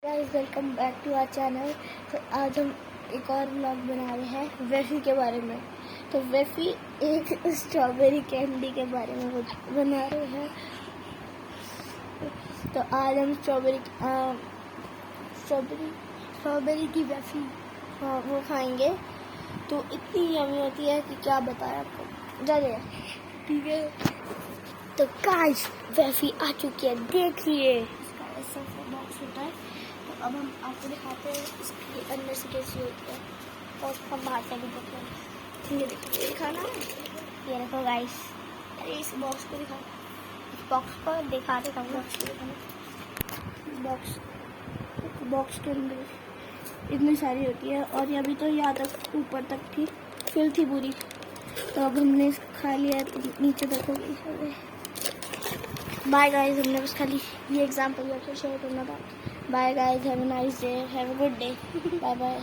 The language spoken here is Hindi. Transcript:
Guys welcome back to our channel. तो आज हम एक और व्लॉग बना रहे हैं वेफी के बारे में। तो वेफी एक स्ट्रॉबेरी कैंडी के बारे में बना रहे हैं। तो आज हम स्ट्रॉबेरी की वेफी वो खाएंगे। तो इतनी यमी होती है कि क्या बताएं आपको। चलिए ठीक है। तो गाइस वेफी आ चुकी है, देखिए इसका ऐसा बॉक्स होता है। तो अब हम आपको दिखाते हैं इसके अंदर से कैसी होती है और हम बाहर से भी देखते हैं। ठीक है, देखिए दिखाना ये देखो गाइस। अरे इस बॉक्स को दिखा, इस बॉक्स को दिखाते हैं। बॉक्स को दिखाना, बॉक्स के अंदर इतनी सारी होती है और ये अभी तो यहाँ तक ऊपर तक थी, फिल थी पूरी। तो अब हमने खा लिया है, तो नीचे तक हो गई। बाय गाइस, हमने बस खाली ये एग्जाम्पल आपसे शेयर करना था। Bye guys, have a nice day, have a good day, bye bye.